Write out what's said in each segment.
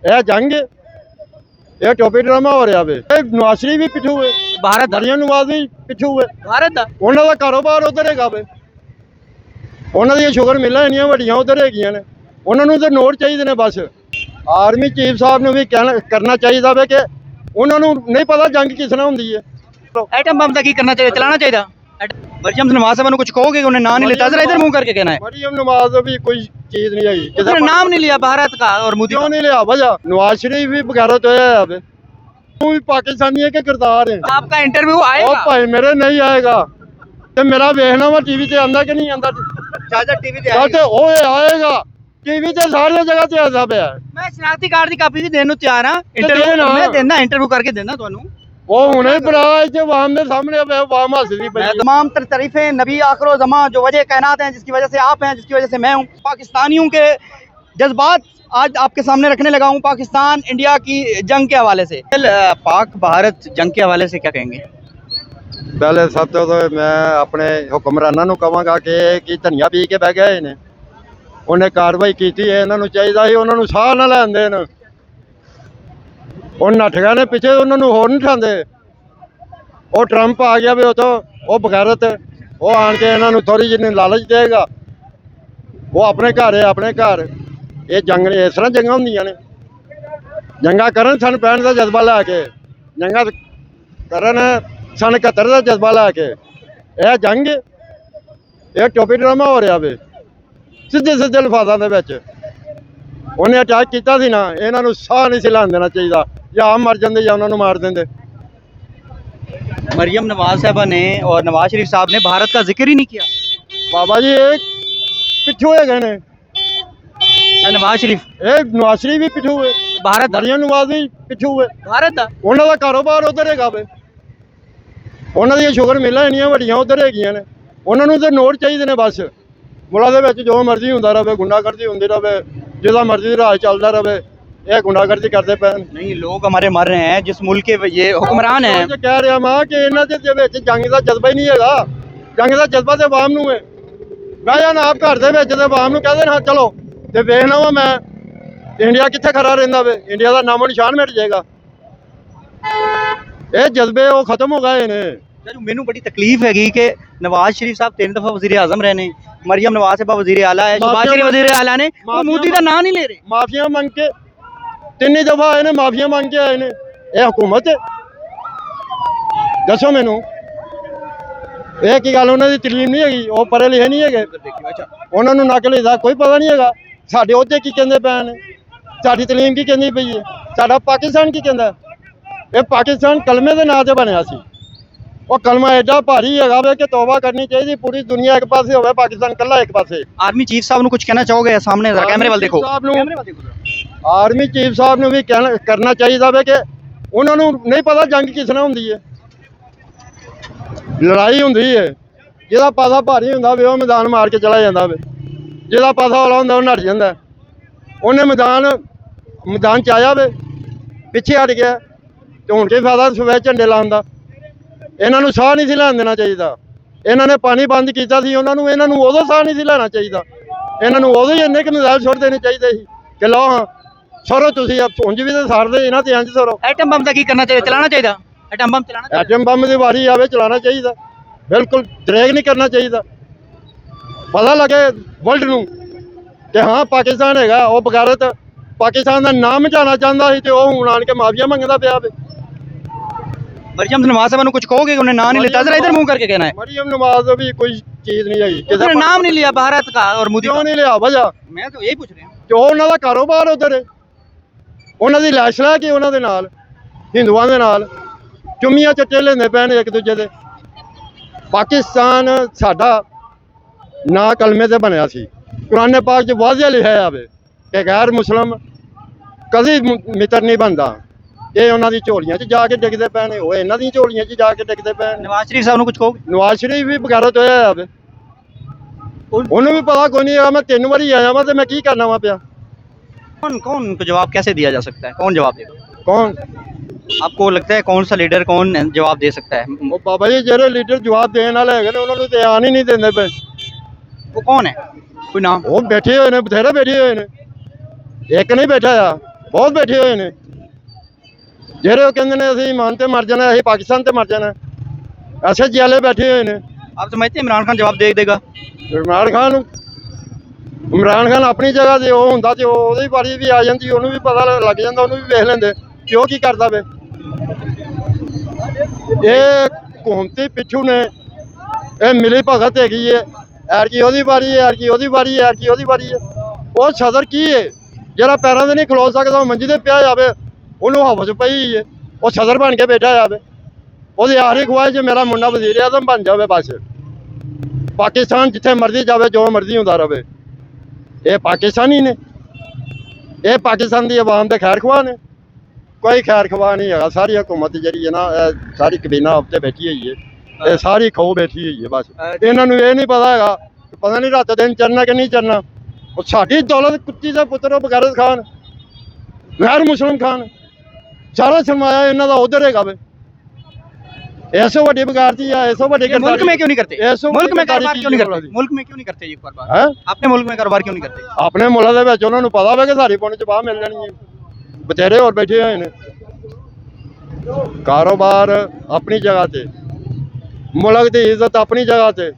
ਇਹ ਜੰਗ ਇਹ ਟੋਪੀ ਡਰਾਮਾ ਹੋ ਰਿਹਾ ਵੇ। ਇਹ ਨਵਾਜ਼ ਸ਼ਰੀਫ ਵੀ ਪਿੱਛੂ ਵੇ, भारत दा ਮਰੀਮ ਨਵਾਜ਼ ਵੀ ਪਿੱਛੂ ਵੇ। भारत दा ਉਹਨਾਂ ਦਾ ਕਾਰੋਬਾਰ ਉਧਰ ਹੈਗਾ ਵੇ, ਉਹਨਾਂ ਦੀਆਂ ਸ਼ੂਗਰ ਮਿਲਾਂ ਇੰਨੀਆਂ ਵੱਡੀਆਂ ਉਧਰ ਹੈਗੀਆਂ ਨੇ। ਉਹਨਾਂ ਨੂੰ ਤਾਂ ਨੋਟ ਚਾਹੀਦੇ ਨੇ ਬਸ। ਆਰਮੀ ਚੀਫ ਸਾਹਿਬ ਨੂੰ ਵੀ ਕਰਨਾ ਚਾਹੀਦਾ ਵੇ ਕਿ ਉਹਨਾਂ ਨੂੰ ਨਹੀਂ ਪਤਾ ਜੰਗ ਕਿਸ ਨਾਲ ਹੁੰਦੀ ਹੈ। एटम बम दा की करना चाहिए, चलाना चाहिए। मरियम नवाज साहब कुछ कहोगे, उन्हें नाम नहीं लेता, जरा इधर मुंह करके कहना है। ਮਰੀਮ ਨਵਾਜ਼ ਵੀ ਕੋਈ ਚੀਜ਼ ਨਹੀਂ ਹੈਗੀ, ਕਿਸੇ उन्होंने नाम नहीं लिया भारत का और मोदी ਕਿਉਂ ਨਹੀਂ ਲਿਆ ਵਜ੍ਹਾ। ਨਵਾਜ਼ ਸ਼ਰੀਫ ਵੀ ਬਗੈਰਤ ਹੋਇਆ ਵੇ, ਉਹ ਵੀ ਪਾਕਿਸਤਾਨੀ ਹੈ ਕਿ ਕਿਰਦਾਰ ਹੈ। का। आपका इंटरव्यू ਉਹ आएगा ਭਾਈ ਮੇਰੇ ਨਹੀਂ ਆਏਗਾ ਤੇ ਮੇਰਾ ਵੇਖਣਾ ਵਾ ਟੀਵੀ ਤੇ ਆਂਦਾ ਕਿ ਨਹੀਂ ਆਂਦਾ। चाचा टीवी ते ਚੱਲ ਤੇ ਉਹ ਆਏਗਾ ਟੀਵੀ ਤੇ ਸਾਰੀਆਂ ਜਗ੍ਹਾ ਤੇ ਆਉਂਦਾ ਪਿਆ। मैं शनाख्ती कार्ड की कापी भी देने ਨੂੰ ਤਿਆਰ ਹਾਂ। देना। इंटरव्यू मैं देना, इंटरव्यू करके देना ਤੁਹਾਨੂੰ। ਉਹ ਹੁਣੇ ਬੜਾ ਇੱਥੇ ਆਵਾਮ ਦੇ ਸਾਹਮਣੇ ਆਵਾਮ ਹੱਸਦੀ ਪਈ। तमाम तारीफें नबी आखिर ज़मां जो वजह कायनात हैं, जिसकी वजह से आप हैं, जिसकी वजह से मैं हूँ। पाकिस्तानियों के जज्बात आज आपके सामने रखने लगा हूँ, पाकिस्तान इंडिया की जंग के हवाले से। पाक भारत जंग के हवाले से क्या कहेंगे? ਪਹਿਲੇ ਸਭ ਤੋਂ ਮੈਂ ਆਪਣੇ ਹੁਕਮਰਾਨਾਂ ਨੂੰ ਕਹਾਂਗਾ ਕਿ ਧਨੀਆ ਪੀ ਕੇ ਬਹਿ ਗਏ ਨੇ। ਉਹਨੇ ਕਾਰਵਾਈ ਕੀਤੀ ਹੈ, ਇਹਨਾਂ ਨੂੰ ਚਾਹੀਦਾ ਸੀ ਉਹਨਾਂ ਨੂੰ ਸਾਹ ਨਾ ਲੈਣ ਦੇਣ। ਉਹ ਨੱਠ ਗਏ ਨੇ ਪਿੱਛੇ, ਉਹਨਾਂ ਨੂੰ ਹੋਰ ਨਹੀਂ ਠਾਂਦੇ। ਉਹ ਟਰੰਪ ਆ ਗਿਆ ਵੀ ਉਤੋਂ, ਉਹ ਬਗੈਰਤ, ਉਹ ਆਣ ਕੇ ਇਹਨਾਂ ਨੂੰ ਥੋੜੀ ਜਿਹੀ ਲਾਲਚ ਦੇਗਾ। ਉਹ ਆਪਣੇ ਘਰ ਹੈ, ਆਪਣੇ ਘਰ। ਇਹ ਜੰਗ ਨੇ ਇਸ ਤਰ੍ਹਾਂ ਜੰਗਾਂ ਹੁੰਦੀਆਂ ਨੇ। ਜੰਗਾਂ ਕਰਨ ਸਨ 65 ਦਾ ਜਜ਼ਬਾ ਲੈ ਕੇ, ਜੰਗਾਂ ਕਰਨ ਸਨ 71 ਦਾ ਜਜ਼ਬਾ ਲੈ ਕੇ। ਇਹ ਜੰਗ ਇਹ ਟੋਪੀ ਡਰਾਮਾ ਹੋ ਰਿਹਾ ਵੇ, ਸਿੱਧੇ ਸਿੱਧੇ ਲਫਾਜ਼ਾਂ ਦੇ ਵਿੱਚ। ਉਹਨੇ ਅਟੈਕ ਕੀਤਾ ਸੀ ਨਾ, ਇਹਨਾਂ ਨੂੰ ਸਾਹ ਨਹੀਂ ਸੀ ਲੈਣ ਦੇਣਾ ਚਾਹੀਦਾ, ਜਾਂ ਆਪ ਮਰ ਜਾਂਦੇ ਜਾਂ ਉਹਨਾਂ ਨੂੰ ਮਾਰ ਦਿੰਦੇ। मरियम नवाज साहबा ने और नवाज शरीफ साहब ने भारत का जिक्र ही नहीं किया। ਬਾਬਾ ਜੀ ਇਹ ਪਿੱਛੂ ਹੈਗੇ ਨੇ, नवाज शरीफ ਇਹ ਨਵਾਜ਼ ਸ਼ਰੀਫ ਵੀ ਪਿੱਛੂ ਹੈ, भारत दा ਮਰੀਮ ਨਵਾਜ਼ ਵੀ ਪਿੱਛੂ ਹੈ। भारत दा ਉਹਨਾਂ ਦਾ ਕਾਰੋਬਾਰ ਉਧਰ ਹੈਗਾ ਵੇ, ਉਹਨਾਂ ਦੀਆਂ ਸ਼ੂਗਰ ਮਿਲਾਂ ਇੰਨੀਆਂ ਵੱਡੀਆਂ ਉਧਰ ਹੈਗੀਆਂ ਨੇ। ਉਹਨਾਂ ਨੂੰ ਤਾਂ ਨੋਟ ਚਾਹੀਦੇ ਨੇ ਬਸ। ਮੁਲਕ ਦੇ ਵਿੱਚ ਜੋ ਮਰਜ਼ੀ ਹੁੰਦਾ ਰਹੇ, ਗੁੰਡਾਗਰਦੀ ਹੁੰਦੀ ਰਹੇ, ਜਿਹਦਾ ਮਰਜ਼ੀ ਰਾਜ ਚੱਲਦਾ ਰਹੇ। ਇਹ ਗੁੰਡਾਗਰਦੀ ਕਰਦੇ ਪੈਣ। नहीं, लोग हमारे मर रहे हैं, जिस मुल्क के ये हुक्मरान हैं। ਮੈਂ ਕਹਿ ਰਿਹਾ ਮਾਂ ਕਿ ਇਹਨਾਂ ਦੇ ਵਿੱਚ ਜੰਗ ਦਾ ਜਜ਼ਬਾ ਹੀ ਨਹੀਂ ਹੈਗਾ। ਜੰਗ ਦਾ ਜਜ਼ਬਾ ਤੇ ਆਵਾਮ ਨੂੰ ਹੈ। ਬਹਿ ਜਾਣ ਆਪ ਘਰ ਦੇ ਵਿੱਚ ਤੇ ਆਵਾਮ ਨੂੰ ਕਹਿ ਦੇਣ ਹਾਂ ਚਲੋ, ਤੇ ਵੇਖਣਾ ਵਾ ਮੈਂ ਇੰਡੀਆ ਕਿੱਥੇ ਖੜਾ ਰਹਿੰਦਾ ਵੇ। ਇੰਡੀਆ ਦਾ ਨਾਮੋ ਨਿਸ਼ਾਨ ਮਿਟ ਜਾਏਗਾ। ਇਹ ਜਜ਼ਬੇ ਉਹ ਖਤਮ ਹੋ ਗਏ ਨੇ। मैनू बड़ी तकलीफ हैगी कि नवाज शरीफ साहब 3 दफा वजीर आजम रहे ने, मरियम नवाज साहबा वजीर आला है, शहबाज शरीफ वजीर आला ने, वो मोदी का नाम नहीं ले रहे। ਮਾਫੀਆਂ ਮੰਗ ਕੇ 3 ਦਫਾ ਆਏ ਨੇ, ਮਾਫੀਆਂ ਮੰਗ ਕੇ ਆਏ ਨੇ। ਇਹ ਹੁਕੂਮਤ ਹੈ? ਦੱਸੋ ਮੈਨੂੰ, ਇਹ ਕੀ ਗੱਲ? ਉਹਨਾਂ ਦੀ ਤਲੀਮ ਨਹੀਂ ਹੈਗੀ, ਉਹ ਪੜ੍ਹੇ ਲਿਖੇ ਨਹੀਂ ਹੈਗੇ, ਉਹਨਾਂ ਨੂੰ ਨਕਲ ਦਾ ਕੋਈ ਪਤਾ ਨਹੀਂ ਹੈਗਾ। ਸਾਡੇ ਉਹਦੇ ਕੀ ਕਹਿੰਦੇ ਪਏ ਨੇ, ਸਾਡੀ ਤਲੀਮ ਕੀ ਕਹਿੰਦੀ ਪਈ ਹੈ, ਸਾਡਾ ਪਾਕਿਸਤਾਨ ਕੀ ਕਹਿੰਦਾ। ਇਹ ਪਾਕਿਸਤਾਨ ਕਲਮੇ ਦੇ ਨਾਂ ਤੇ ਬਣਿਆ ਸੀ। ਉਹ ਕਲਮਾ ਐਡਾ ਭਾਰੀ ਹੈਗਾ ਵੇ ਕਿ ਤੌਬਾ ਕਰਨੀ ਚਾਹੀਦੀ। ਪੂਰੀ ਦੁਨੀਆ ਇੱਕ ਪਾਸੇ ਹੋਵੇ, ਪਾਕਿਸਤਾਨ ਕੱਲਾ ਇੱਕ ਪਾਸੇ। आर्मी चीफ साहब ने कुछ कहना चाहोगे? सामने जरा कैमरे वाल देखो। ਆਰਮੀ ਚੀਫ ਸਾਹਿਬ ਨੂੰ ਵੀ ਕਰਨਾ ਚਾਹੀਦਾ ਵੇ ਕਿ ਉਹਨਾਂ ਨੂੰ ਨਹੀਂ ਪਤਾ ਜੰਗ ਕਿਸ ਨਾਲ ਹੁੰਦੀ ਹੈ। ਲੜਾਈ ਹੁੰਦੀ ਹੈ, ਜਿਹਦਾ ਪਾਸਾ ਭਾਰੀ ਹੁੰਦਾ ਵੇ ਉਹ ਮੈਦਾਨ ਮਾਰ ਕੇ ਚਲਾ ਜਾਂਦਾ ਵੇ, ਜਿਹਦਾ ਪਾਸਾ ਹੌਲਾ ਹੁੰਦਾ ਉਹ ਨੱਠ ਜਾਂਦਾ। ਉਹਨੇ ਮੈਦਾਨ ਚ ਆਇਆ ਵੇ, ਪਿੱਛੇ ਹਟ ਗਿਆ, ਤੇ ਹੁਣ ਕੀ ਫਾਇਦਾ ਸਵੇਰ ਝੰਡੇ ਲਾਉਣ ਦਾ। ਇਹਨਾਂ ਨੂੰ ਸਾਹ ਨਹੀਂ ਸੀ ਲੈਣ ਦੇਣਾ ਚਾਹੀਦਾ। ਇਹਨਾਂ ਨੇ ਪਾਣੀ ਬੰਦ ਕੀਤਾ ਸੀ, ਇਹਨਾਂ ਨੂੰ ਉਦੋਂ ਸਾਹ ਨਹੀਂ ਸੀ ਲੈਣਾ ਚਾਹੀਦਾ। ਇਹਨਾਂ ਨੂੰ ਉਦੋਂ ਹੀ ਇੰਨੇ ਕਿ ਮਿਜ਼ਾਈਲ ਛੁੱਟ ਦੇਣੇ ਚਾਹੀਦੇ ਸੀ ਕਿ ਲਓ ਹਾਂ ਸੌਰੋ ਤੁਸੀਂ। ਉਂਝ ਵੀ ਤਾਂ ਸਾਰਦੇ ਇਹਨਾਂ ਤੇ ਇੰਝ ਸੌਰੋ। एटम बम का की करना चाहिए, चलाना चाहिए। एटम बम चलाना चाहिए। ਐਟਮ ਬੰਬ ਦੀ ਵਾਰੀ ਆਵੇ ਚਲਾਉਣਾ ਚਾਹੀਦਾ, ਬਿਲਕੁਲ ਡਰੇਗ ਨਹੀਂ ਕਰਨਾ ਚਾਹੀਦਾ। ਪਤਾ ਲੱਗੇ ਵਰਲਡ ਨੂੰ ਕਿ ਹਾਂ ਪਾਕਿਸਤਾਨ ਹੈਗਾ। ਉਹ ਬਗੈਰਤ ਪਾਕਿਸਤਾਨ ਦਾ ਨਾਮ ਮਿਟਾਉਣਾ ਚਾਹੁੰਦਾ ਸੀ, ਤੇ ਉਹ ਹੁਣ ਆਣ ਕੇ ਮਾਫੀਆ ਮੰਗਦਾ ਪਿਆ ਵੇ। मरियम नवाज साहब कुछ कहोगे, उन्हें नाम नहीं लेता, जरा इधर मुंह करके कहना है। ਮਰੀਮ ਨਵਾਜ਼ ਵੀ ਕੋਈ ਚੀਜ਼ ਨਹੀਂ ਹੈਗੀ, ਕਿਸੇ उन्होंने नाम नहीं लिया भारत का और मोदी ਕਿਉਂ का। ਨਹੀਂ ਲਿਆ ਵਜ੍ਹਾ। मैं तो यही पूछ रहा हूँ। ਕਿ ਉਹਨਾਂ ਦਾ ਕਾਰੋਬਾਰ ਉਧਰ ਹੈ, ਉਹਨਾਂ ਦੀ ਲਾਸ਼ ਲੈ ਕੇ ਉਹਨਾਂ ਦੇ ਨਾਲ ਹਿੰਦੂਆਂ ਦੇ ਨਾਲ ਚੁੰਮੀਆਂ ਚੱਟੇ ਲੈਂਦੇ ਪਏ ਨੇ ਇੱਕ ਦੂਜੇ ਦੇ। ਪਾਕਿਸਤਾਨ ਸਾਡਾ ਨਾਂ ਕਲਮੇ ਤੇ ਬਣਿਆ ਸੀ। ਕੁਰਾਨ ਪਾਕ 'ਚ ਵਾਜ਼ਿਹ ਲਿਖਿਆ ਆਵੇ ਕਿ ਗੈਰ ਮੁਸਲਮ ਕਦੀ ਮਿੱਤਰ ਨਹੀਂ ਬਣਦਾ। ਇਹ ਉਹਨਾਂ ਦੀ ਝੋਲੀਆਂ 'ਚ ਜਾ ਕੇ ਡਿੱਗਦੇ ਪਏ ਨੇ, ਉਹ ਇਹਨਾਂ ਦੀਆਂ ਝੋਲੀਆਂ 'ਚ ਜਾ ਕੇ ਡਿੱਗਦੇ ਪਏ ਨੇ। नवाज शरीफ साहब ने कुछ कहोगे? ਨਵਾਜ਼ ਸ਼ਰੀਫ ਵੀ ਬਗੈਰਤ ਹੋਇਆ ਆਵੇ, ਉਹਨੂੰ ਵੀ ਪਤਾ ਕੋਈ ਨਹੀਂ ਹੈਗਾ ਮੈਂ 3 ਵਾਰੀ ਆਇਆ ਵਾਂ ਤੇ ਮੈਂ ਕੀ ਕਰਨਾ ਵਾ ਪਿਆ। कौन उनको जवाब कैसे दिया जा सकता है? कौन जवाब देगा? ਕੌਣ? आपको लगता है कौन सा लीडर कौन जवाब दे सकता है? ਉਹ ਬਾਬਾ ਜੀ ਜਿਹੜੇ ਲੀਡਰ ਜਵਾਬ ਦੇਣ ਵਾਲੇ ਹੈਗੇ ਨੇ ਉਹਨਾਂ ਨੂੰ ਤੇ ਆਣ ਹੀ ਨਹੀਂ ਦਿੰਦੇ ਪਏ। वो कौन है? कोई नाम? ਉਹ ਬੈਠੇ ਹੋਏ ਨੇ, ਬਥੇਰੇ ਬੈਠੇ ਹੋਏ ਨੇ। ਇੱਕ ਨਹੀਂ ਬੈਠਾ ਆ, ਬਹੁਤ ਬੈਠੇ ਹੋਏ ਨੇ ਜਿਹੜੇ ਉਹ ਕਹਿੰਦੇ ਨੇ ਅਸੀਂ ਇਮਾਨ ਤੇ ਮਰ ਜਾਣਾ, ਅਸੀਂ ਪਾਕਿਸਤਾਨ ਤੇ ਮਰ ਜਾਣਾ। ਐਸੇ ਜਿਆਲੇ ਬੈਠੇ ਹੋਏ ਨੇ। आप समझते हैं इमरान खान जवाब दे देगा? ਇਮਰਾਨ ਖਾਨ ਆਪਣੀ ਜਗ੍ਹਾ ਤੇ ਉਹ ਹੁੰਦਾ ਤੇ ਉਹਦੀ ਵਾਰੀ ਵੀ ਆ ਜਾਂਦੀ, ਉਹਨੂੰ ਵੀ ਪਤਾ ਲੱਗ ਜਾਂਦਾ, ਉਹਨੂੰ ਵੀ ਵੇਖ ਲੈਂਦੇ ਕਿ ਉਹ ਕੀ ਕਰਦਾ ਵੇ। ਇਹ ਹਕੂਮਤੀ ਪਿੱਛੂ ਨੇ, ਇਹ ਮਿਲੀ ਭਗਤ ਹੈਗੀ ਹੈ। ਐਰਕੀ ਉਹਦੀ ਵਾਰੀ ਹੈ, ਐਰਕੀ ਉਹਦੀ ਵਾਰੀ ਹੈ, ਐਰਕੀ ਉਹਦੀ ਵਾਰੀ ਹੈ। ਉਹ ਸਦਰ ਕੀ ਹੈ ਜਿਹੜਾ ਪੈਰਾਂ ਤੇ ਨਹੀਂ ਖਲੋ ਸਕਦਾ, ਉਹ ਮੰਜੀ ਤੇ ਪਿਆ ਜਾਵੇ, ਉਹਨੂੰ ਹਵਸ ਪਈ ਹੈ, ਉਹ ਸਦਰ ਬਣ ਕੇ ਬੈਠਾ ਜਾਵੇ। ਉਹਦੀ ਆਖਰੀ ਖੁਆਇਸ਼ ਮੇਰਾ ਮੁੰਡਾ ਵਜ਼ੀਰ ਆਜ਼ਮ ਬਣ ਜਾਵੇ ਬਸ। ਪਾਕਿਸਤਾਨ ਜਿੱਥੇ ਮਰਜ਼ੀ ਜਾਵੇ, ਜੋ ਮਰਜ਼ੀ ਹੁੰਦਾ ਰਹੇ। ਇਹ ਪਾਕਿਸਤਾਨੀ ਨੇ, ਇਹ ਪਾਕਿਸਤਾਨ ਦੀ ਆਵਾਮ ਦੇ ਖੈਰ ਖਵਾਹ ਨੇ। ਕੋਈ ਖੈਰ ਖਵਾਹ ਨਹੀਂ ਹੈਗਾ। ਸਾਰੀ ਹਕੂਮਤ ਜਿਹੜੀ ਹੈ ਨਾ, ਇਹ ਸਾਰੀ ਕਬੀਨਾ ਉੱਤੇ ਬੈਠੀ ਹੋਈ ਹੈ, ਇਹ ਸਾਰੀ ਖੋ ਬੈਠੀ ਹੋਈ ਹੈ ਬਸ। ਇਹਨਾਂ ਨੂੰ ਇਹ ਨਹੀਂ ਪਤਾ ਹੈਗਾ, ਪਤਾ ਨਹੀਂ ਰਾਤ ਦਿਨ ਚੜਨਾ ਕਿ ਨਹੀਂ ਚੜਨਾ। ਉਹ ਸਾਡੀ ਦੌਲਤ ਕੁੱਤੀ ਦਾ ਪੁੱਤਰ ਬਗੈਰਤ ਖਾਨ, ਗੈਰ ਮੁਸਲਿਮ ਖਾਨ, ਸਾਰਾ ਸਰਮਾਇਆ ਇਹਨਾਂ ਦਾ ਉਧਰ ਹੈਗਾ ਵੇ। ऐसो बड़ी बगाड़ती है, ऐसो बड़ी मुल्क में क्यों नहीं करते? ऐसो मुल्क में गद्दारी कारोबार की क्यों नहीं जरूरत करते? है। मुल्क में क्यों नहीं करते ये कारोबार? हैं? अपने मुल्क में कारोबार क्यों नहीं करते? ਆਪਣੇ ਮੁਲਕ ਦੇ ਵਿੱਚ ਉਹਨਾਂ ਨੂੰ ਪਤਾ ਵਾ ਕਿ ਸਾਰੀ ਪੁੰਨ ਚ ਬਾਹ ਮਿਲ ਜਾਣੀ ਹੈ। ਬਥੇਰੇ ਹੋਰ ਬੈਠੇ ਹੋਏ ਨੇ। ਕਾਰੋਬਾਰ ਆਪਣੀ ਜਗ੍ਹਾ ਤੇ, ਮੁਲਕ ਦੀ ਇੱਜ਼ਤ ਆਪਣੀ ਜਗ੍ਹਾ ਤੇ,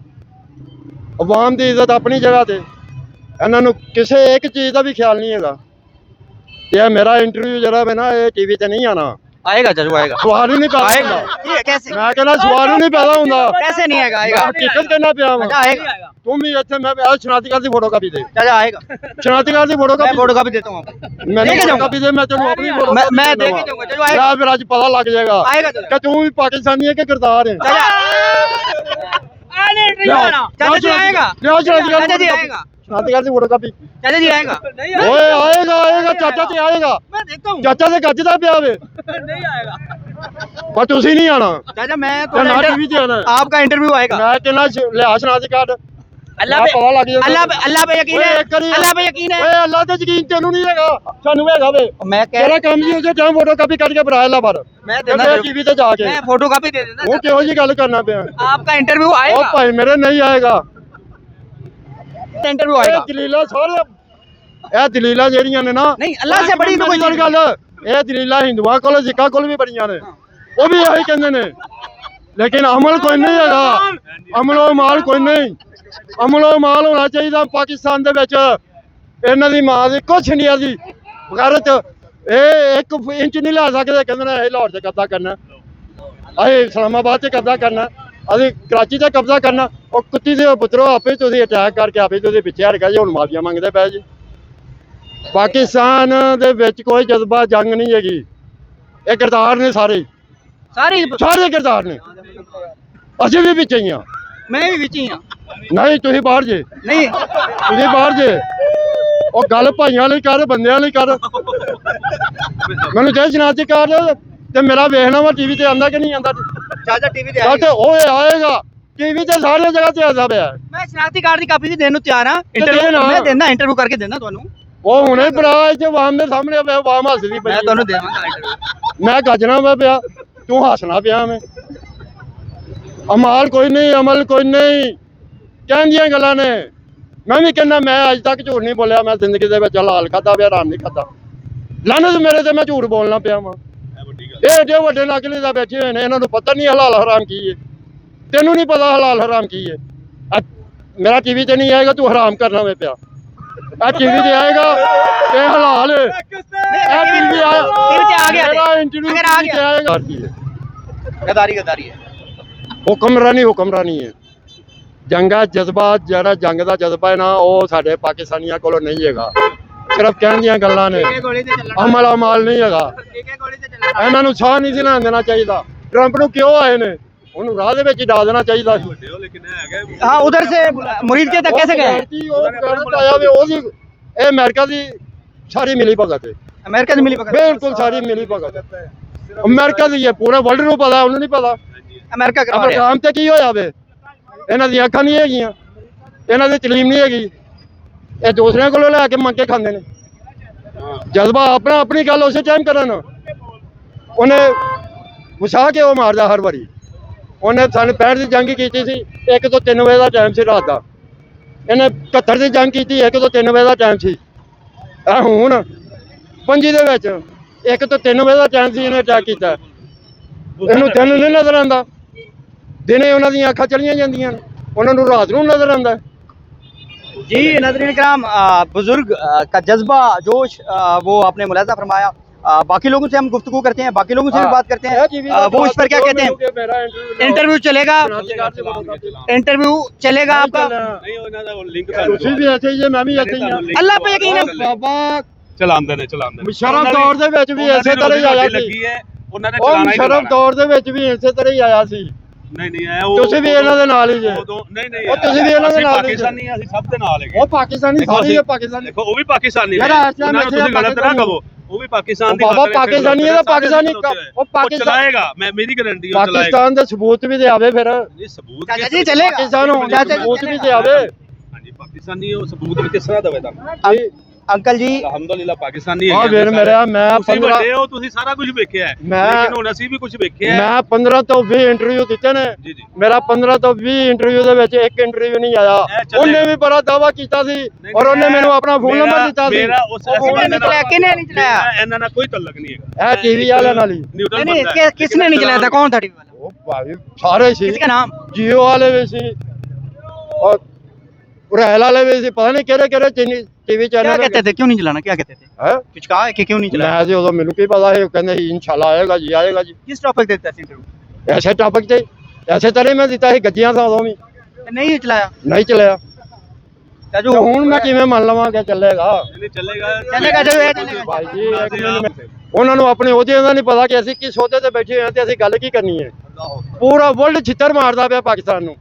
ਆਵਾਮ ਦੀ ਇੱਜ਼ਤ ਆਪਣੀ ਜਗ੍ਹਾ ਤੇ। ਇਹਨਾਂ ਨੂੰ ਕਿਸੇ ਇੱਕ ਚੀਜ਼ ਦਾ ਵੀ ਖਿਆਲ ਨਹੀਂ ਹੈਗਾ। ਇਹ ਮੇਰਾ ਇੰਟਰਵਿਊ ਜਿਹੜਾ ਹੈ ਨਾ, ਇਹ ਟੀਵੀ ਤੇ ਨਹੀਂ ਆਣਾ। आएगा जरूर आएगा। ਸਵਾਲ ਹੀ ਨਹੀਂ ਪੈਦਾ आएगा ਹੁੰਦਾ। ये कैसे? ਮੈਂ ਕਹਿੰਦਾ ਸਵਾਲ ਹੀ ਨਹੀਂ ਪੈਦਾ ਹੁੰਦਾ। कैसे नहीं आएगा? आएगा। ਹਕੀਕਤ ਕਹਿਣਾ ਪਿਆ ਵਾ। चाचा आएगा। ਤੂੰ ਵੀ ਇੱਥੇ ਮੈਂ ਸ਼ਨਾਖਤੀ ਦੀ ਫੋਟੋ ਕਾਪੀ ਦੇ, चाचा आएगा। ਸ਼ਨਾਖਤੀ ਦੀ ਫੋਟੋ मैं ਕਾਪੀ फोटो कॉपी देता हूँ आपको। ਮੈਨੂੰ लेके ਫੋਟੋ जाऊंगा। ਕਾਪੀ ਦੇ, ਮੈਂ ਤੈਨੂੰ ਆਪਣੀ ਫੋਟੋ मैं दे के जाऊंगा। चलो आएगा। ਫਿਰ ਅੱਜ ਪਤਾ ਲੱਗ ਜਾਏਗਾ आएगा चाचा। ਕਿ ਤੂੰ ਵੀ ਪਾਕਿस्तानी है कि किरदार है। चाचा जी आएगा। चाचा जी आएगा। शनाख्ती ਦੀ ਫੋਟੋ ਕਾਪੀ चाचा जी आएगा। ਓਏ ਆਏਗਾ ਆਏਗਾ ਚਾਚਾ ਤੇ ਆਏਗਾ। मैं देखता हूँ। ਚਾਚਾ ਤੇ ਗੱਜਦਾ ਪਿਆ ਵੇ, नहीं आएगा। ਪਰ ਤੁਸੀਂ ਨਹੀਂ ਆਣਾ। चाचा मैं ਤੇ ਨਾ तो ਟੀਵੀ ਤੇ ਆਣਾ। आपका इंटरव्यू आएगा। ਮੈਂ ਕਿੰਨਾ ਲਿਆ ਸ਼ਨਾਖਤੀ ਕਾਰਡ अल्लाह पे ਪਤਾ ਲੱਗ ਜਾਏਗਾ। अल्लाह पे यकीन है। ਓਏ ਇੱਕ ਵਾਰੀ- अल्लाह पे यकीन है। ਓਏ ਅੱਲਾ ਤੇ ਯਕੀਨ ਤੈਨੂੰ ਨਹੀਂ ਹੈਗਾ, ਸਾਨੂੰ ਹੈਗਾ ਵੇ। मैं कह ਤੇਰਾ ਕੰਮ ਜੀ ਉਸੇ ਟਾਈਮ ਫੋਟੋ ਕਾਪੀ ਕੱਢ ਕੇ ਬਣਾ ਲੈ ਬਾਹਰ, मैं देना ਟੀਵੀ ਤੇ ਜਾ ਕੇ। मैं फोटो कॉपी दे देना। ਉਹ ਕਿਹੋ ਜੀ ਗੱਲ ਕਰਨਾ ਪਿਆ। आपका इंटरव्यू ਉਹ आएगा। ਭਾਈ ਮੇਰੇ ਨਹੀਂ ਆਏਗਾ। इंटरव्यू ਇਹ आएगा। ਦਲੀਲਾਂ ਸਾਰੇ, ਇਹ ਦਲੀਲਾਂ ਜਿਹੜੀਆਂ ਨੇ ਨਾ, नहीं अल्लाह से बड़ी तो कोई ਮੇਰੀ ਗੱਲ, ਇਹ ਦਲੀਲਾਂ ਹਿੰਦੂਆਂ ਕੋਲ ਸਿੱਖਾਂ ਕੋਲ ਵੀ ਬੜੀਆਂ ਨੇ, ਉਹ ਵੀ ਇਹੀ ਕਹਿੰਦੇ ਨੇ। ਲੇਕਿਨ ਅਮਲ ਕੋਈ ਨਹੀਂ ਹੈਗਾ, ਅਮਲੋ ਮਾਲ ਕੋਈ ਨਹੀਂ। ਅਮਲੋ ਮਾਲ ਹੋਣਾ ਚਾਹੀਦਾ ਪਾਕਿਸਤਾਨ ਦੇ ਵਿੱਚ। ਇਹਨਾਂ ਦੀ ਮਾਂ ਦੀ ਕੁਛ ਨਹੀਂ ਆਦੀ ਬਗੈਰਤ, ਇਹ 1 ਇੰਚ ਨਹੀਂ ਲਾ ਸਕਦੇ। ਕਹਿੰਦੇ ਨੇ ਇਹ ਲਾਹੌਰ 'ਚ ਕਬਜ਼ਾ ਕਰਨਾ, ਅਸੀਂ ਇਸਲਾਮਾਬਾਦ 'ਚ ਕਬਜ਼ਾ ਕਰਨਾ, ਅਸੀਂ ਕਰਾਚੀ 'ਤੇ ਕਬਜ਼ਾ ਕਰਨਾ। ਉਹ ਕੁੱਤੀ ਦੇ ਪੁੱਤਰੋ, ਆਪੇ ਤੁਸੀਂ ਅਟੈਕ ਕਰਕੇ ਆਪੇ ਤੁਸੀਂ ਪਿੱਛੇ ਹਟ ਗਏ ਜੀ, ਹੁਣ ਮਾਫੀਆ ਮੰਗਦੇ ਪਏ ਜੀ। ਪਾਕਿਸਤਾਨ ਦੇ ਵਿੱਚ ਕੋਈ ਜਜ਼ਬਾ ਜੰਗ ਨਹੀਂ ਹੈਗੀ। ਇਹ ਕਿਰਦਾਰ ਨੇ ਸਾਰੇ सारी ਕਿਰਦਾਰ ਨੇ। ਅਸੀਂ ਵੀ ਵਿੱਚ ਹੀ ਹਾਂ। मैं भी बिची हां। ਨਹੀਂ ਤੁਸੀਂ ਬਾਹਰ ਜੇ, नहीं ਤੁਸੀਂ ਬਾਹਰ ਜੇ। ਉਹ ਗੱਲ ਭਾਈਆਂ ਲਈ ਕਰ, ਬੰਦਿਆਂ ਲਈ ਕਰ। ਮੈਨੂੰ ਜੇ ਸ਼ਨਾਖਤੀ ਕਾਰਡ ਤੇ ਮੇਰਾ ਵੇਖਣਾ ਵਾ ਟੀਵੀ ਤੇ ਆਂਦਾ ਕਿ ਨਹੀਂ ਆਂਦਾ। चाचा टीवी ते ਗੱਲ ਤੇ आएगा। ਉਹ ਆਏਗਾ ਟੀਵੀ ਤੇ ਸਾਰੀਆਂ ਜਗ੍ਹਾ ਤੇ ਆਉਂਦਾ ਪਿਆ। मैं शनाख्ती कार्ड दी कॉपी भी देने तैयार हां। दे इंटरव्यू ना। मैं देना इंटरव्यू करके देना ਤੁਹਾਨੂੰ। ਉਹ ਹੁਣੇ ਭਰਾ ਇੱਥੇ ਆਵਾਮ ਦੇ ਸਾਹਮਣੇ ਆਵਾਮ ਹੱਸਦੀ ਪਈ। मैं ਤੁਹਾਨੂੰ ਦੇਵਾਂਗਾ ਇੰਟਰਵਿਊ। ਮੈਂ ਗੱਜਣਾ ਵਾ ਪਿਆ, ਤੂੰ ਹੱਸਣਾ ਪਿਆ। ਮੈਂ ਅਮਾਲ ਕੋਈ ਨਹੀਂ, ਅਮਲ ਕੋਈ ਨਹੀਂ, ਕਹਿੰਦੀਆਂ ਗੱਲਾਂ ਨੇ। ਮੈਂ ਵੀ ਕਹਿੰਦਾ ਮੈਂ ਅੱਜ ਤੱਕ ਝੂਠ ਨਹੀਂ ਬੋਲਿਆ। ਮੈਂ ਜ਼ਿੰਦਗੀ ਦੇ ਵਿੱਚ ਹਲਾਲ ਖਾਧਾ ਪਿਆ, ਹਰਾਮ ਨਹੀਂ ਖਾਧਾ। ਲਾਨਤ ਮੇਰੇ ਤੇ ਮੈਂ ਝੂਠ ਬੋਲਣਾ ਪਿਆ ਵਾ। ਇਹ ਏਡੇ ਵੱਡੇ ਨਕਲੀ ਦਾ ਬੈਠੇ ਹੋਏ ਨੇ, ਇਹਨਾਂ ਨੂੰ ਪਤਾ ਨਹੀਂ ਹਲਾਲ ਹਰਾਮ ਕੀ ਹੈ। ਤੈਨੂੰ ਨਹੀਂ ਪਤਾ ਹਲਾਲ ਹਰਾਮ ਕੀ ਹੈ। ਮੇਰਾ ਟੀਵੀ ਤੇ ਨਹੀਂ ਆਏਗਾ, ਤੂੰ ਹਰਾਮ ਕਰਨਾ ਵੇ ਪਿਆ। ਆ ਟੀਵੀ ਤੇ ਆਏਗਾ ਇਹ ਹਲਾਲ ਹੈ। ਇਹ ਟੀਵੀ ਆ टीवी ते आ गया ਮੇਰਾ थे। ਇੰਟਰਵਿਊ अगर आ ਤੇ गया ਆਏਗਾ। गद्दारी है। ਹੁਕਮਰਾਨੀ ਹੈ। ਜੰਗਾ ਜਜ਼ਬਾ, ਜਿਹੜਾ ਜੰਗ ਦਾ ਜਜ਼ਬਾ ਹੈ ਨਾ, ਉਹ ਸਾਡੇ ਪਾਕਿਸਤਾਨੀਆਂ ਕੋਲ ਨਹੀਂ ਹੈਗਾ। ਸਿਰਫ ਕਹਿਣ ਦੀਆਂ ਗੱਲਾਂ ਨੇ, गोली से चलना। ਅਮਲ ਅਮਾਲ ਨਹੀਂ ਹੈਗਾ। गोली से चलना। ਇਹਨਾਂ ਨੂੰ ਸਾਹ ਨਹੀਂ ਸੀ ਲੈਣ ਦੇਣਾ ਚਾਹੀਦਾ। ਟਰੰਪ ਨੂੰ ਕਿਉਂ ਆਏ ਨੇ, ਉਹਨੂੰ ਰਾਹ ਦੇ ਵਿੱਚ ਹੀ ਡਾ ਦੇਣਾ ਚਾਹੀਦਾ ਸੀ। हाँ उधर से मुरीद के तक कैसे गए? ਉਹ ਗਲਤ ਆਇਆ ਵੇ, ਉਹਦੀ ਇਹ ਅਮਰੀਕਾ ਦੀ ਸਾਰੀ ਮਿਲੀ ਭਗਤ ਹੈ। अमेरिका से मिली पकड़। ਬਿਲਕੁਲ ਸਾਰੀ ਮਿਲੀ ਭਗਤ ਹੈ। ਅਮਰੀਕਾ ਦੀ ਹੈ, ਪੂਰੇ ਵਰਲਡ ਨੂੰ ਪਤਾ, ਉਹਨੂੰ ਨਹੀਂ ਪਤਾ। अमेरिका करवा रहे हैं। ਅਮਰੀਕਾ ਤੇ ਕੀ ਹੋਇਆ ਵੇ? ਇਹਨਾਂ ਦੀਆਂ ਅੱਖਾਂ ਨਹੀਂ ਹੈਗੀਆਂ, ਇਹਨਾਂ ਦੀ ਤਲੀਮ ਨਹੀਂ ਹੈਗੀ। ਇਹ ਦੂਸਰਿਆਂ ਕੋਲੋਂ ਲੈ ਕੇ ਮੰਗ ਕੇ ਖਾਂਦੇ ਨੇ। ਜਜ਼ਬਾ ਆਪਣਾ, ਆਪਣੀ ਗੱਲ ਉਸੇ ਟਾਈਮ ਕਰਨ। ਉਹਨੇ ਵਸਾ ਕੇ ਉਹ ਮਾਰਦਾ ਹਰ ਵਾਰੀ। ਉਹਨੇ ਸਾਨੂੰ 65 ਦੀ ਜੰਗ ਕੀਤੀ ਸੀ, 1 ਤੋਂ 3 ਵਜੇ ਦਾ ਟਾਈਮ ਸੀ ਰਾਤ ਦਾ। ਇਹਨੇ 71 ਦੀ ਜੰਗ ਕੀਤੀ, 1 ਤੋਂ 3 ਵਜੇ ਦਾ ਟਾਈਮ ਸੀ। ਹੁਣ ਪੰਜੀ ਦੇ ਵਿੱਚ 1 ਤੋਂ 3 ਵਜੇ ਦਾ ਟਾਈਮ ਸੀ ਇਹਨੇ ਅਟੈਕ ਕੀਤਾ। ਇਹਨੂੰ ਦਿਨ ਨਹੀਂ ਨਜ਼ਰ ਆਉਂਦਾ, ਦਿਨੇ ਉਹਨਾਂ ਦੀਆਂ ਅੱਖਾਂ ਚਲੀਆਂ ਜਾਂਦੀਆਂ, ਉਹਨਾਂ ਨੂੰ ਰਾਤ ਨੂੰ ਨਜ਼ਰ ਆਉਂਦਾ। जी नाज़रीन किराम, बुजुर्ग का जज्बा जोश वो आपने मुलाज़ा फरमाया। बाकी लोगों से हम गुफ्तगू करते हैं, बाकी लोगों से भी बात करते हैं, वो इस पर क्या कहते हैं। इंटरव्यू चलेगा, इंटरव्यू चलेगा आपका। ਤੁਸੀਂ ਵੀ ਐਸੇ ਹੀ ਜੇ ਮੈਂ ਵੀ ਐਸੇ ਹੀ ਹਾਂ। अल्लाह पे यकीन है। ਬਾਬਾ ਚਲਾਉਂਦੇ ਨੇ ਸ਼ਰਮ ਦੌਰ ਦੇ ਵਿੱਚ ਵੀ ਇਸੇ ਤਰ੍ਹਾਂ ਹੀ ਆਇਆ ਸੀ। ਉਹਨਾਂ ਨੇ ਉਹ ਚਲਾਣਾ ਹੀ ਸ਼ਰਮ ਦੌਰ ਦੇ ਵਿੱਚ ਵੀ ਇਸੇ ਤਰ੍ਹਾਂ ਹੀ ਆਇਆ ਸੀ। ਨਹੀਂ ਤੁਸੀਂ ਵੀ ਇਹਨਾਂ ਦੇ ਨਾਲ ਹੀ ਜੇ। ਨਹੀਂ ਉਹ ਤੁਸੀਂ ਵੀ ਇਹਨਾਂ ਦੇ ਨਾਲ ਹੀ ਜੇ। ਪਾਕਿਸਤਾਨੀ ਅਸੀਂ ਸਭ ਦੇ ਨਾਲ ਹੈਗੇ। ਉਹ ਪਾਕਿਸਤਾਨੀ ਸਾਰੀ ਹੈ ਪਾਕਿਸਤਾਨੀ। ਦੇਖੋ ਉਹ ਵੀ ਪਾਕਿਸਤਾਨੀ ਯਾਰ ਨੇ, ਇਸ ਟਾਈਮ ਉਹਨਾਂ ਨੂੰ ਤੁਸੀਂ ਗਲਤ ਨਾ ਕਹੋ। ਉਹ ਵੀ ਪਾਕਿਸਤਾਨ ਦੀ ਬਾਬਾ ਪਾਕਿਸਤਾਨੀ ਹੈ ਤਾਂ ਪਾਕਿਸਤਾਨੀ ਉਹ ਪਾਕਿਸਤਾਨ ਚਲਾਏਗਾ, ਮੈਂ ਮੇਰੀ ਗਾਰੰਟੀ ਉਹ ਚਲਾਏਗਾ। ਪਾਕਿਸਤਾਨ ਦੇ ਸਬੂਤ ਵੀ ਤੇ ਆਵੇ ਫਿਰ। ਨਹੀਂ ਸਬੂਤ ਚਾਚਾ ਜੀ ਚलेगा, ਪਾਕਿਸਤਾਨ ਹੋਣ ਦਾ ਸਬੂਤ ਵੀ ਤੇ ਆਵੇ। ਹਾਂਜੀ ਪਾਕਿਸਤਾਨੀ ਉਹ ਸਬੂਤ ਵੀ ਕਿਸ ਤਰ੍ਹਾਂ ਦਵੇ ਤੁਹਾਨੂੰ। अंकल जी ਅਲਹਮਦੁਲਿਲਾ ਪਾਕਿਸਤਾਨੀ ਆ ਵੀਰ ਮੇਰਾ ਮੈਂ ਤੁਸੀਂ 15 ਵੱਡੇ ਹੋ, ਤੁਸੀਂ ਸਾਰਾ ਕੁਝ ਵੇਖਿਆ ਹੈ, ਲੇਕਿਨ ਹੁਣ ਅਸੀਂ ਵੀ ਕੁਝ ਵੇਖਿਆ ਹੈ। ਮੈਂ 15 ਤੋਂ 20 ਇੰਟਰਵਿਊ ਦਿੱਤੇ ਨੇ। ਜੀ ਜੀ ਮੇਰਾ 15 ਤੋਂ 20 ਇੰਟਰਵਿਊ ਦੇ ਵਿੱਚ ਇੱਕ ਇੰਟਰਵਿਊ ਨਹੀਂ ਆਇਆ। ਚੱਲੇਗਾ। ਉਹਨੇ ਵੀ ਬੜਾ ਦਾਵਾ ਕੀਤਾ ਸੀ ਔਰ ਉਹਨੇ ਮੈਨੂੰ ਆਪਣਾ ਫੋਨ ਨੰਬਰ ਦਿੱਤਾ ਸੀ। ਮੇਰਾ ਉਸ किसने नहीं चलाया, किसने नहीं चलाया। ਇਹਨਾਂ ਨਾਲ ਕੋਈ ਤਲਕ ਨਹੀਂ ਹੈਗਾ। ਇਹ ਟੀਵੀ ਵਾਲਿਆਂ ਨਾਲ ਹੀ। ਨਿਊਟਰਲ नहीं ਬੰਦਾ ਹੈ। किसने नहीं चलाया था, कौन था टीवी वाला, ਉਹ ਭਾਈ ਸਾਰੇ ਸੀ। किसका नाम। ਜੀਓ ਵਾਲੇ ਵੀ ਸੀ ਔਰ ਰਹਿਲ ਵਾਲੇ ਵੀ ਸੀ। ਪਤਾ ਨਹੀਂ ਕਿਹੜੇ ਕਿਹੜੇ ਟੀਵੀ क्या ਚੈਨਲ कहते थे, क्यों नहीं चलाना, क्या कहते थे, ਹੈ। कुछ कहा है कि क्यों नहीं चलाया। ਮੈਂ ਤੇ ਉਦੋਂ ਮੈਨੂੰ ਕੀ ਪਤਾ ਸੀ। ਉਹ ਕਹਿੰਦੇ ਸੀ ਇਨਸ਼ਾਅੱਲਾ ਆਏਗਾ ਜੀ ਆਏਗਾ ਜੀ। किस टॉपिक देते थे इंटरव्यू। ਐਸੇ ਟਾਪਿਕ ਤੇ ਐਸੇ ਤਰ੍ਹਾਂ ਹੀ ਮੈਂ ਦਿੱਤਾ ਸੀ ਗੱਜੀਆਂ ਦਾ ਉਦੋਂ ਵੀ नहीं चलाया। ਨਹੀਂ ਚੱਲਿਆ। चाचू ਤੇ ਹੁਣ ਮੈਂ ਕਿਵੇਂ ਮੰਨ ਲਵਾਂ ਕਿ ਚੱਲੇਗਾ। ਨਹੀਂ ਚੱਲੇਗਾ चलेगा जो है चलेगा। ਭਾਈ ਜੀ ਇੱਕ ਮਿੰਟ, ਉਹਨਾਂ ਨੂੰ ਆਪਣੇ ਅਹੁਦਿਆਂ ਦਾ ਨਹੀਂ ਪਤਾ ਕਿ ਅਸੀਂ ਕਿਸ ਅਹੁਦੇ ਤੇ ਬੈਠੇ ਹੋਏ ਹਾਂ ਤੇ ਅਸੀਂ ਗੱਲ ਕੀ ਕਰਨੀ ਹੈ। ਪੂਰਾ ਵਰਲਡ ਛਿੱਤਰ ਮਾਰਦਾ ਪਿਆ ਪਾਕਿਸਤਾਨ ਨੂੰ।